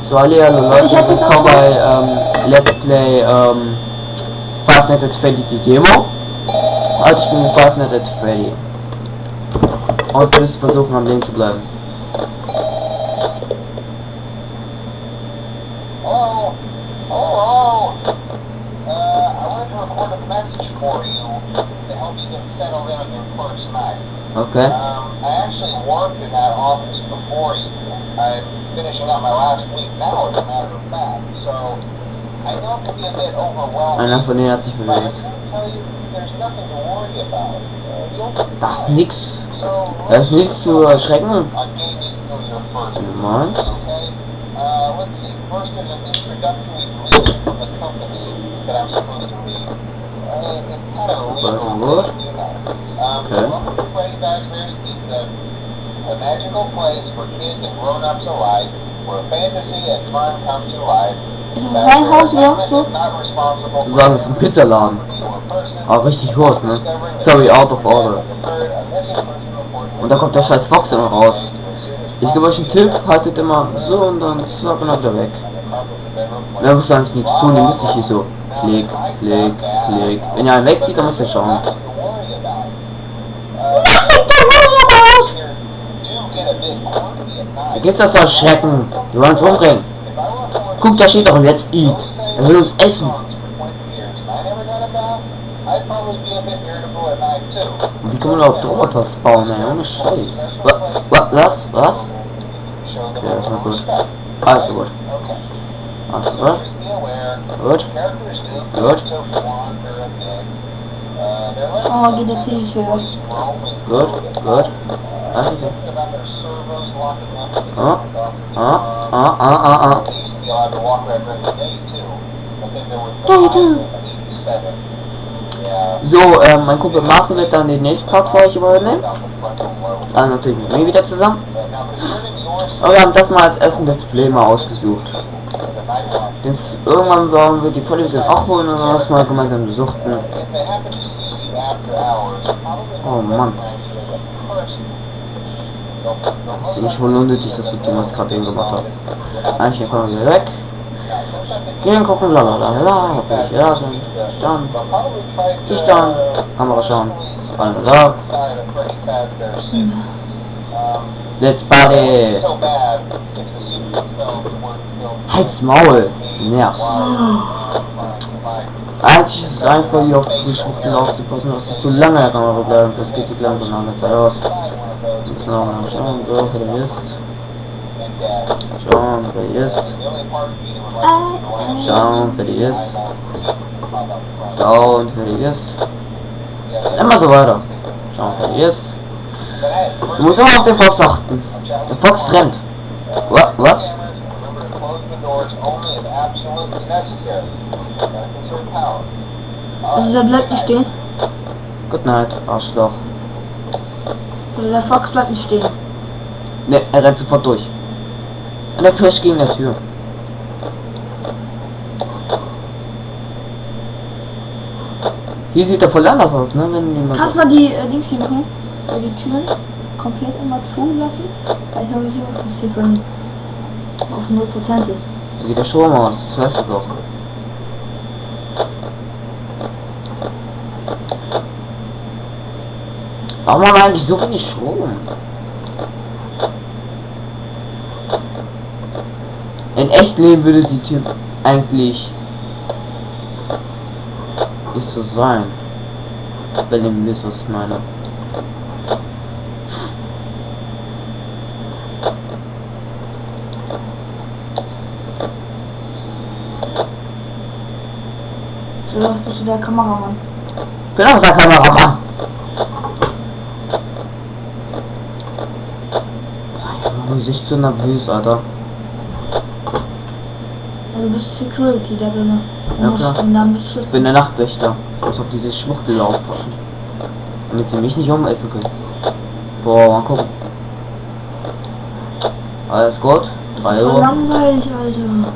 So, hallo Leute, willkommen bei Let's Play Five Nights at Freddy die Demo. Heute spielen wir Five Nights at Freddy. Und wir müssen versuchen, am Leben zu bleiben. Hello? I wanted to record a message for you to help you get settled in on your first night. Okay. I actually worked in that office before you. I'm finishing up my last week now, as a matter of fact. So, I know it can be a bit overwhelming. Einer von denen hat sich But I bewegt. can tell you, there's nothing to worry about. Das ist nix. Das ist nichts zu erschrecken. On getting you through your first Moment. Okay, let's see. First, there's an introductory greeting from the company that I'm supposed to read. It's kind of a legal What? thing, you know. Okay. Welcome to Freddy Fazbear's Pizza, a magical place for kids and grown-ups alike, where fantasy and fun come to life. Ist das sein Haus oder so? Not responsible Zu sagen, es ist ein Pizzaladen. Aber richtig groß, ne? Sorry, out of order. Und da kommt der scheiß Fox immer raus. Ich gebe euch einen Tipp, haltet immer so und dann zack und dann wieder weg. Mehr müsst ihr eigentlich nichts tun, ihr müsst nicht hier so klick, klick, klick. Wenn ihr einen wegzieht, dann müsst ihr schauen. Da geht's das so erschrecken. Die wollen uns umbringen. Guck, da steht doch Let's Eat. Er will uns essen. Und wie kann man überhaupt Roboter spawnen, ey? Ohne Scheiß. Was? Okay, das war gut. Also gut. Also gut. Gut. Gut. Oh, geht das richtig los. Gut. Gut. Also okay. So, mein Kumpel Marcel wird dann den nächsten Part für euch übernehmen. Natürlich mit mir wieder zusammen. Aber wir haben das mal als ersten Let's Play mal ausgesucht. Jetzt irgendwann wollen wir die Vollvision auch holen und was mal gemeinsam besuchten. Oh Mann. Das ist eigentlich wohl unnötig, dass du Thomas gerade eben gemacht hast. Eigentlich kommen wir wieder weg. Gehen gucken, blablabla, ob wir hier da sind. Ich dann. Kamera schauen. Alle da. Let's Party! Halt's Maul! Nervt. Eigentlich ist es einfach hier auf diese Schwuchtel aufzupassen, dass es so lange der Kamera bleibt. Das geht sich langsam an der Zeit aus. Wir müssen auch mal schauen, so, wer der ist. Schauen, wer die ist. Schauen, wer die ist. Schauen, wer die ist. Immer so weiter. Schauen, wer die ist. Du musst immer auf den Fox achten. Der Fox rennt. Was? Also der bleibt nicht stehen. Good night, Arschloch. Also der Fox bleibt nicht stehen. Ne, er rennt sofort durch. Und er crasht gegen der Tür. Hier sieht er voll anders aus, ne? Wenn jemand. Kannst du mal die Dings hier machen? Die Türen komplett immer zulassen? Weil ich habe gesehen, was hier für auf 0% ist. So geht der Strom aus, das weißt du doch. Warum haben wir eigentlich so wenig Strom? In echt Leben würde die Tür eigentlich nicht so sein. Wenn ihr wisst, was ich meine. So, was bist du der Kameramann? Genau, der Kameramann. Boah, ich bin echt so nervös, Alter. Also du bist Security da drin. Ja, klar. Ich Ich bin der Nachtwächter. Ich muss auf diese Schwuchtel aufpassen. Damit sie mich nicht umessen können. Boah, mal gucken. Alles gut? 3 so Uhr. langweilig, Alter.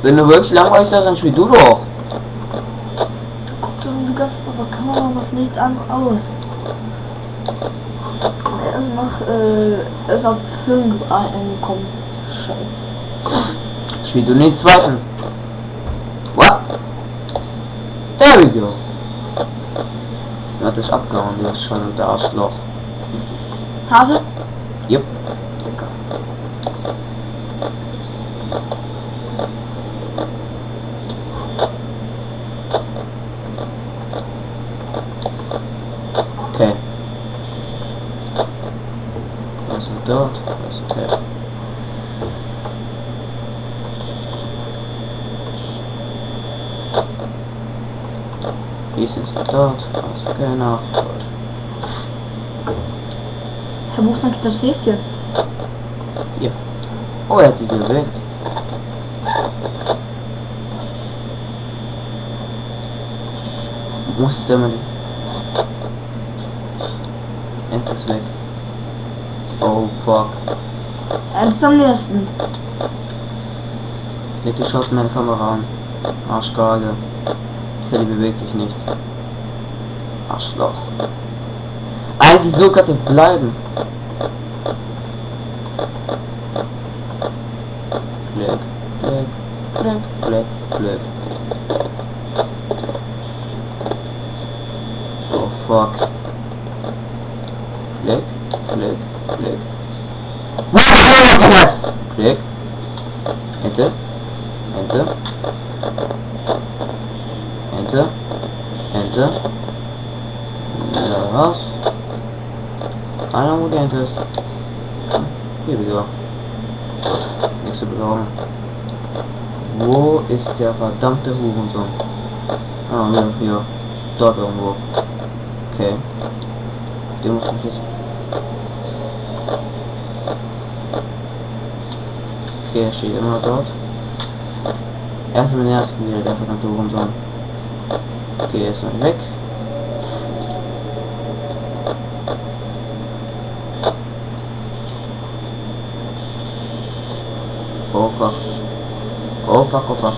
Wenn du wirklich langweilig bist, dann spiel du doch. Du guckst die ganze Kamera was nicht an aus. Er ist noch erst ab 5 angekommen. Scheiße. Spiel du den zweiten. What? There we go. Er hat dich abgehauen, der ist schon der Arschloch. Hase? Jupp. Digga. Okay. Was ist dort? Was ist okay. Wie ist es dort? Was okay, nach. Herr Wufner, das siehst du? Ja. Oh, er hat sich bewegt. Muss der mal. Enter ist weg. Oh fuck. Er ist am nächsten. Bitte schaut meine Kamera an. Arschgage. Kelly bewegt sich nicht. Arschloch. Eigentlich so kannst du bleiben. Blick, Blick, Blick, Blick, Blick. Oh fuck. Blick, Blick, Blick. Blick. Ente. Ente. Ente. Ente. Was? Keine Ahnung, wo die Ente ist. Hier wieder. Nächste Besorgung. Wo ist der verdammte Hurensohn? Ah, hier. Dort irgendwo. Okay. Den muss ich jetzt. Okay, er steht immer noch dort. Erst mit dem ersten wieder der verdammte Hurensohn. Okay, er ist noch weg. Oh fuck. Oh fuck, oh fuck.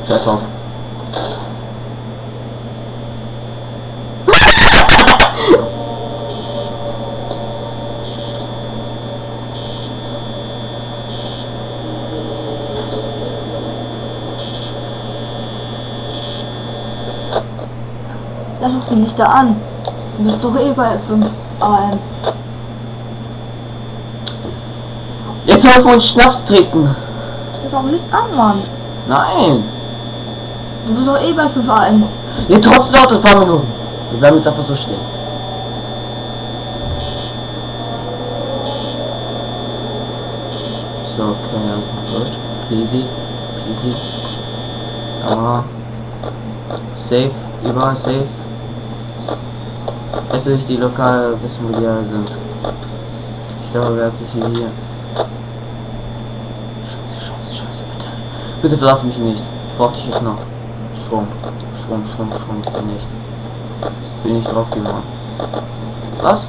Scheiß drauf. Lass uns die Liste an. Du bist doch eh bei 5 AM. Jetzt auf uns Schnaps trinken. Lass auch Licht an, Mann. Nein. Du bist doch eh bei 5 AM. Ihr trotzdem dauert ein paar Minuten. Wir bleiben jetzt einfach so stehen. So, okay, alles gut. Pleasy. Pleasy. Kamera. Safe. Überall safe. Jetzt will ich die Lokale wissen, wo die alle sind. Ich glaube, wer hat sich hier... Scheiße, bitte. Bitte verlass mich nicht. Ich brauch dich jetzt noch. Strom, bitte nicht. Will nicht drauf gehen, Mann. Was?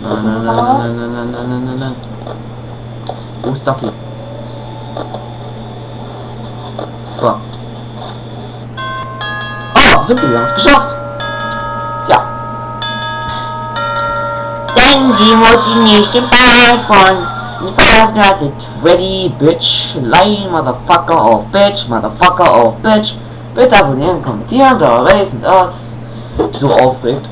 Nein. Wo ist Ducky? Fuck. Oh, sind wir haben es geschafft. Tja. Denn die Mutti nicht im Bad von Five Nights at Freddy, Bitch, Line, Motherfucker auf Bitch, Motherfucker auf Bitch. Bitte abonnieren, kommentieren, da sind das so aufregt.